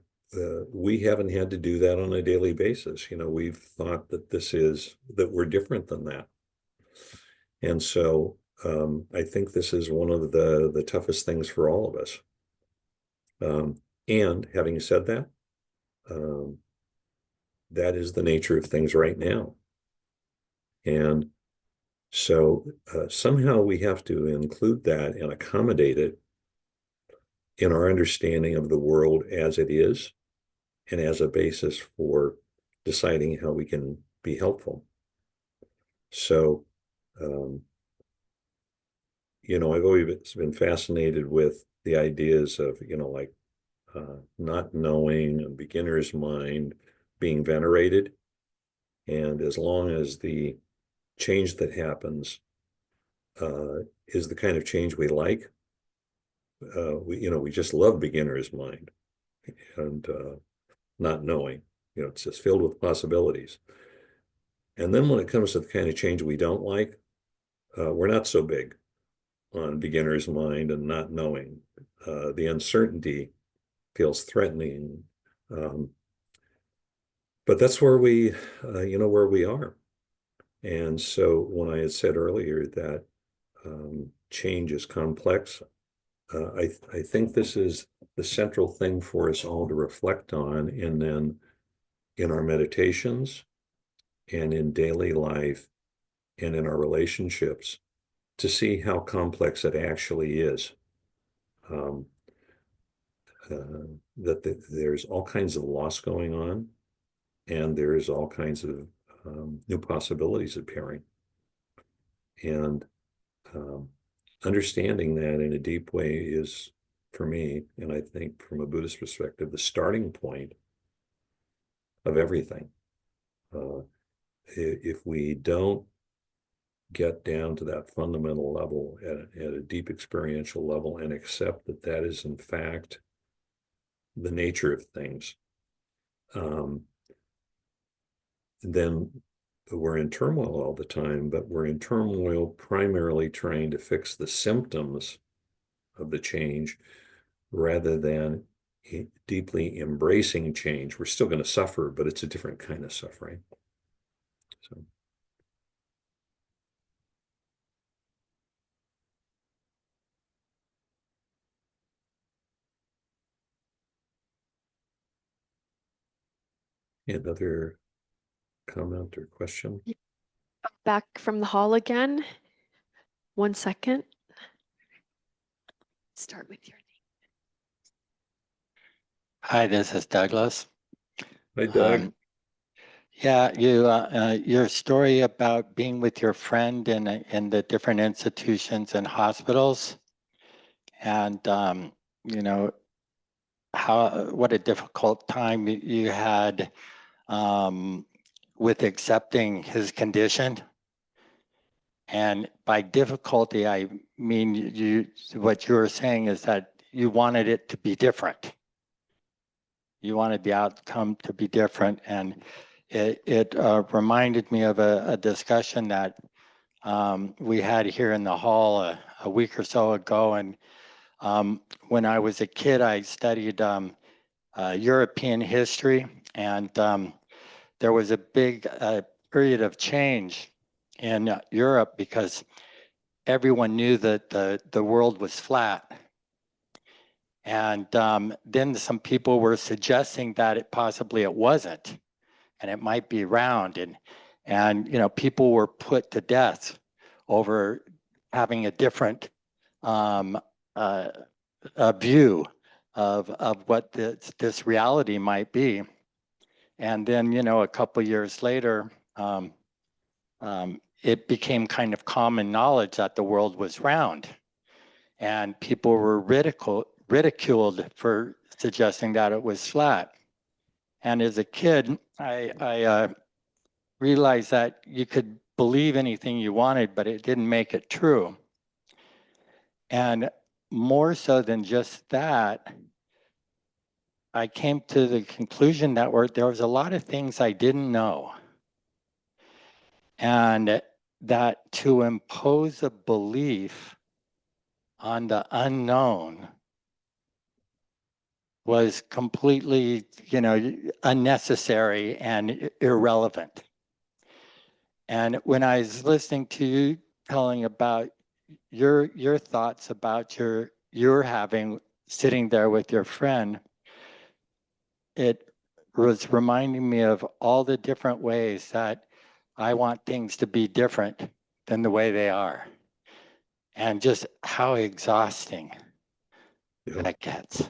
we haven't had to do that on a daily basis. You know, we've thought that we're different than that. And so I think this is one of the toughest things for all of us. And having said that, that is the nature of things right now. And so somehow we have to include that and accommodate it in our understanding of the world as it is and as a basis for deciding how we can be helpful. So, you know, I've always been fascinated with the ideas of, you know, like not knowing, a beginner's mind being venerated. And as long as the change that happens is the kind of change we like, we just love beginner's mind and not knowing, you know, it's just filled with possibilities. And then when it comes to the kind of change we don't like, we're not so big on beginner's mind and not knowing. The uncertainty feels threatening. But that's where where we are. And so when I had said earlier that change is complex, I think this is the central thing for us all to reflect on, and then in our meditations and in daily life and in our relationships to see how complex it actually is. There's all kinds of loss going on, and there's all kinds of new possibilities appearing. And understanding that in a deep way is, for me, and I think from a Buddhist perspective, the starting point of everything. If we don't get down to that fundamental level at a deep experiential level and accept that that is in fact the nature of things, then we're in turmoil all the time, but we're in turmoil primarily trying to fix the symptoms of the change rather than deeply embracing change. We're still going to suffer, but it's a different kind of suffering. So. Another comment or question? Back from the hall again. 1 second. Start with your name. Hi, this is Douglas. Hi, Doug. Yeah, your story about being with your friend in the different institutions and hospitals, and you know what a difficult time you had with accepting his condition. And by difficulty, I mean what you were saying is that you wanted it to be different. You wanted the outcome to be different, and it reminded me of a discussion that we had here in the hall a week or so ago. And when I was a kid, I studied European history, and there was a big period of change in Europe because everyone knew that the world was flat. And then some people were suggesting that it wasn't, and it might be round. And you know, people were put to death over having a different a view of what this reality might be. And then, you know, a couple years later, it became kind of common knowledge that the world was round, and people were ridiculed for suggesting that it was flat. And as a kid, I realized that you could believe anything you wanted, but it didn't make it true. And more so than just that, I came to the conclusion that there was a lot of things I didn't know. And that to impose a belief on the unknown was completely, you know, unnecessary and irrelevant. And when I was listening to you telling about your thoughts about your having sitting there with your friend, it was reminding me of all the different ways that I want things to be different than the way they are, and just how exhausting that gets.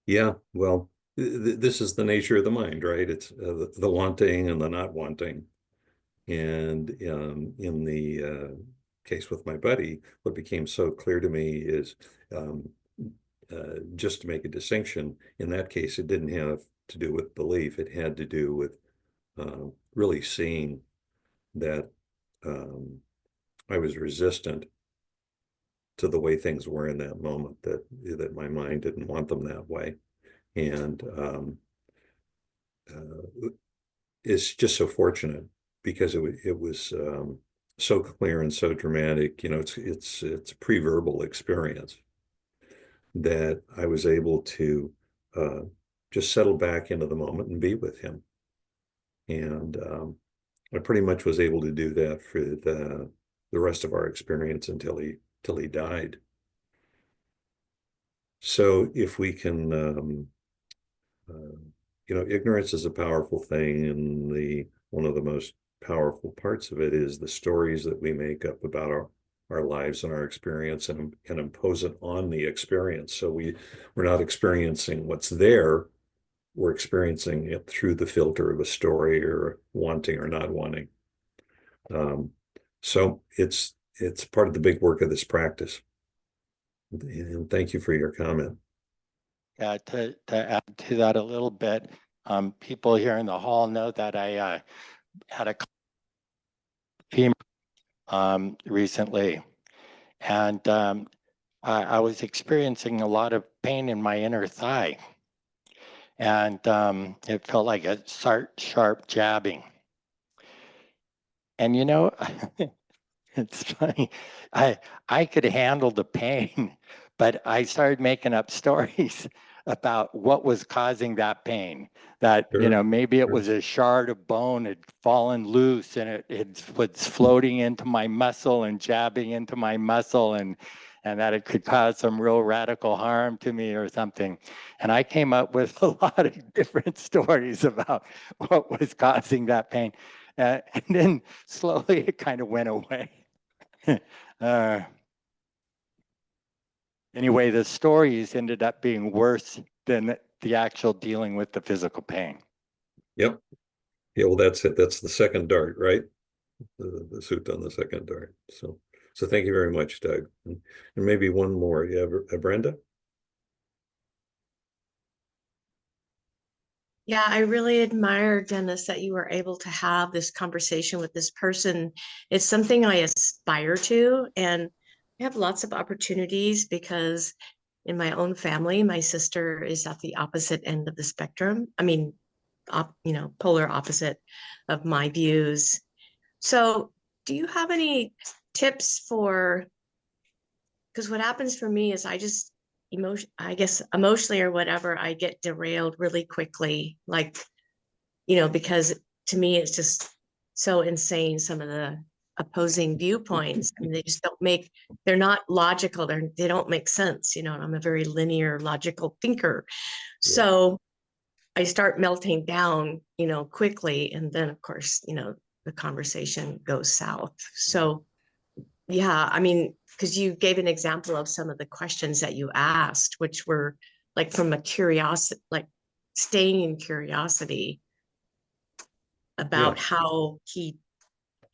Yeah, well, this is the nature of the mind, right? It's the wanting and the not wanting. And in the case with my buddy, what became so clear to me is just to make a distinction, in that case, it didn't have to do with belief. It had to do with really seeing that I was resistant to the way things were in that moment, that my mind didn't want them that way. And it's just so fortunate because it was so clear and so dramatic. You know, it's a pre-verbal experience that I was able to just settle back into the moment and be with him. And I pretty much was able to do that for the rest of our experience until he died. So if we can, you know, ignorance is a powerful thing, and one of the most powerful parts of it is the stories that we make up about our lives and our experience, and impose it on the experience. So we're not experiencing what's there, we're experiencing it through the filter of a story, or wanting or not wanting. So it's part of the big work of this practice. And thank you for your comment. Yeah, to add to that a little bit, people here in the hall know that I had a femur recently, and I was experiencing a lot of pain in my inner thigh, and it felt like a sharp jabbing. And you know, it's funny, I could handle the pain, but I started making up stories about what was causing that pain. That, you Sure, know, maybe it sure. was a shard of bone had fallen loose and it was floating into my muscle and jabbing into my muscle, and that it could cause some real radical harm to me or something. And I came up with a lot of different stories about what was causing that pain. And then slowly it kind of went away. Anyway, the stories ended up being worse than the actual dealing with the physical pain. Yep. Yeah, well, that's it. That's the second dart, right? The suit on the second dart. So thank you very much, Doug. And maybe one more. Yeah, Brenda? Yeah, I really admire, Dennis, that you were able to have this conversation with this person. It's something I aspire to, and I have lots of opportunities because in my own family, my sister is at the opposite end of the spectrum. I mean, polar opposite of my views. So, do you have any tips for, because what happens for me is I guess emotionally or whatever, I get derailed really quickly. Like, because to me, it's just so insane. Some of the opposing viewpoints, I mean, they're not logical. They don't make sense. And I'm a very linear, logical thinker. Yeah. So I start melting down, quickly. And then of course, the conversation goes south. So yeah, I mean, because you gave an example of some of the questions that you asked, which were like from a curiosity, like staying in curiosity about how he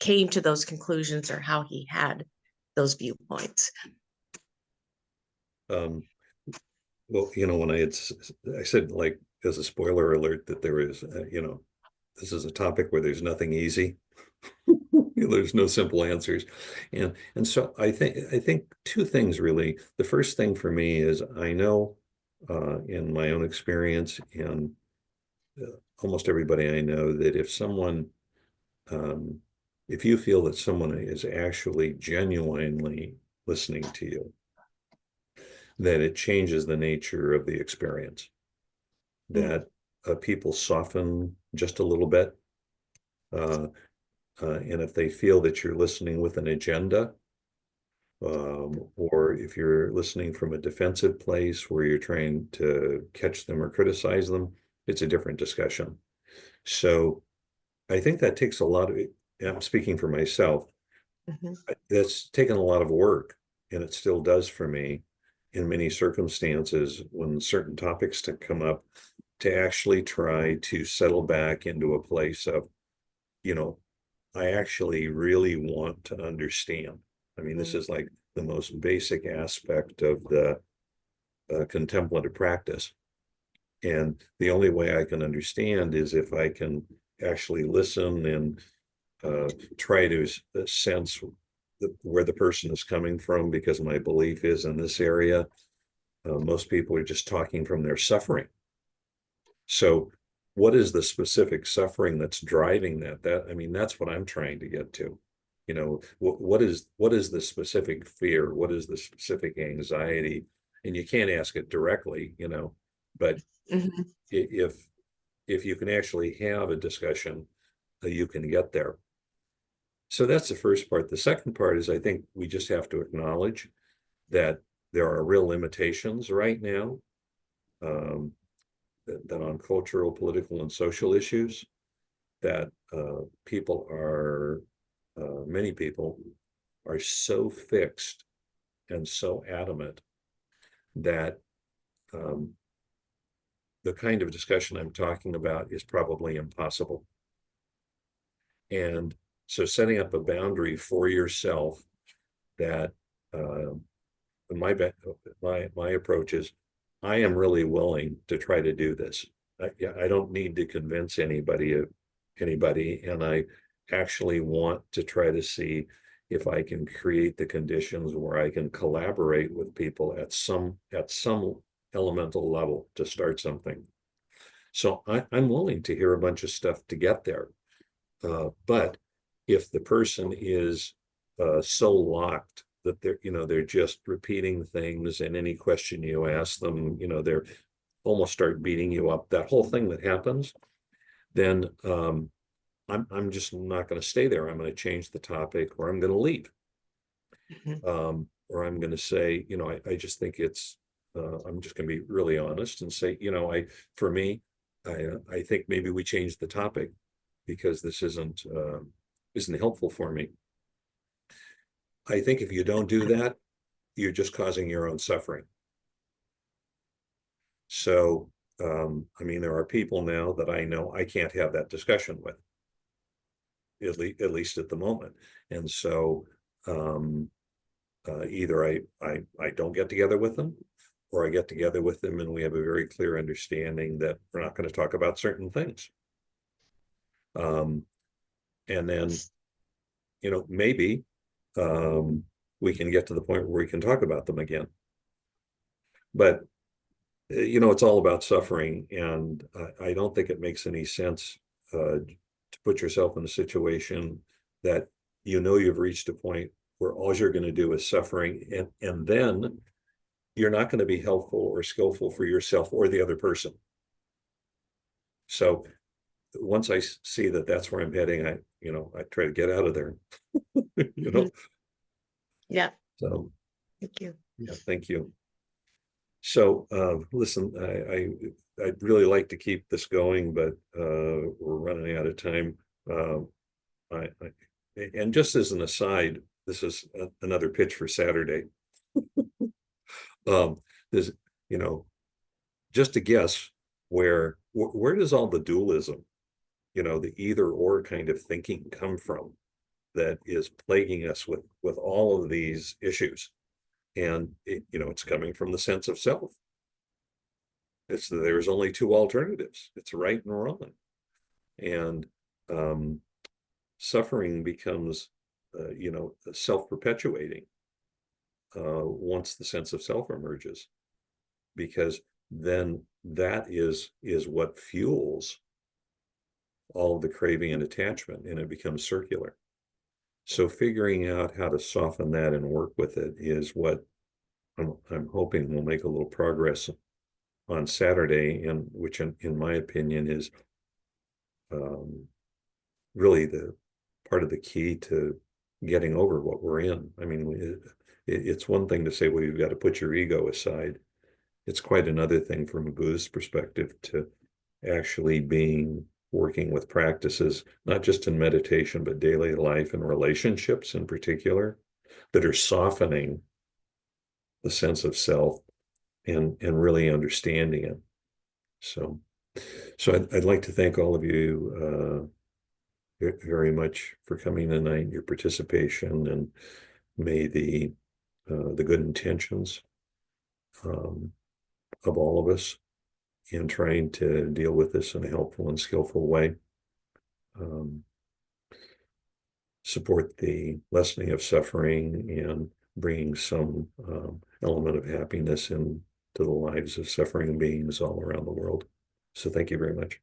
came to those conclusions or how he had those viewpoints. Well, when I said, like, as a spoiler alert, that there is, this is a topic where there's nothing easy. There's no simple answers. And so I think two things really. The first thing for me is I know in my own experience and almost everybody I know that if you feel that someone is actually genuinely listening to you, that it changes the nature of the experience, that people soften just a little bit. And if they feel that you're listening with an agenda, or if you're listening from a defensive place where you're trying to catch them or criticize them, it's a different discussion. So I think that takes a lot of, I'm speaking for myself, that's taken a lot of work, and it still does for me in many circumstances when certain topics to come up, to actually try to settle back into a place of, I actually really want to understand. I mean, this is like the most basic aspect of the contemplative practice. And the only way I can understand is if I can actually listen and try to sense where the person is coming from, because my belief is in this area, most people are just talking from their suffering. So what is the specific suffering that's driving that? I mean, that's what I'm trying to get to. What is the specific fear? What is the specific anxiety? And you can't ask it directly, but if you can actually have a discussion, you can get there. So that's the first part. The second part is, I think we just have to acknowledge that there are real limitations right now, that on cultural, political, and social issues, that many people are so fixed and so adamant that the kind of discussion I'm talking about is probably impossible. And so setting up a boundary for yourself that my approach is, I am really willing to try to do this. I don't need to convince anybody, and I actually want to try to see if I can create the conditions where I can collaborate with people at some elemental level to start something. So I'm willing to hear a bunch of stuff to get there. But if the person is so locked that they're just repeating things, and any question you ask them, almost start beating you up, that whole thing that happens, then I'm just not going to stay there. I'm going to change the topic, or I'm going to leave. Or I'm going to say, you know, I just think it's, I'm just going to be really honest and say, you know, for me, I think maybe we change the topic because this isn't helpful for me. I think if you don't do that, you're just causing your own suffering. So, I mean, there are people now that I know I can't have that discussion with, at least at the moment. And so, either I don't get together with them, or I get together with them and we have a very clear understanding that we're not going to talk about certain things. And then, you know, maybe we can get to the point where we can talk about them again. But, you know, it's all about suffering. And I don't think it makes any sense to put yourself in a situation that you know you've reached a point where all you're going to do is suffering, and then you're not going to be helpful or skillful for yourself or the other person. So once I see that that's where I'm heading, I try to get out of there. You know. Yeah. So Thank you. yeah, thank you. So listen, I'd really like to keep this going, but we're running out of time. And just as an aside, this is another pitch for Saturday. There's, you know, just to guess where does all the dualism, you know, the either or kind of thinking come from that is plaguing us with all of these issues? And you know, it's coming from the sense of self. There's only two alternatives. It's right and wrong. And suffering becomes, you know, self-perpetuating once the sense of self emerges, because then that is what fuels all of the craving and attachment, and it becomes circular. So figuring out how to soften that and work with it is what I'm hoping will make a little progress on Saturday, and which in my opinion is really the part of the key to getting over what we're in. I mean, it's one thing to say, well, you've got to put your ego aside. It's quite another thing from a Buddhist perspective to actually working with practices, not just in meditation, but daily life and relationships in particular, that are softening the sense of self and really understanding it. So I'd like to thank all of you very much for coming tonight, your participation, and may the good intentions of all of us in trying to deal with this in a helpful and skillful way support the lessening of suffering and bringing some element of happiness into the lives of suffering beings all around the world. So thank you very much.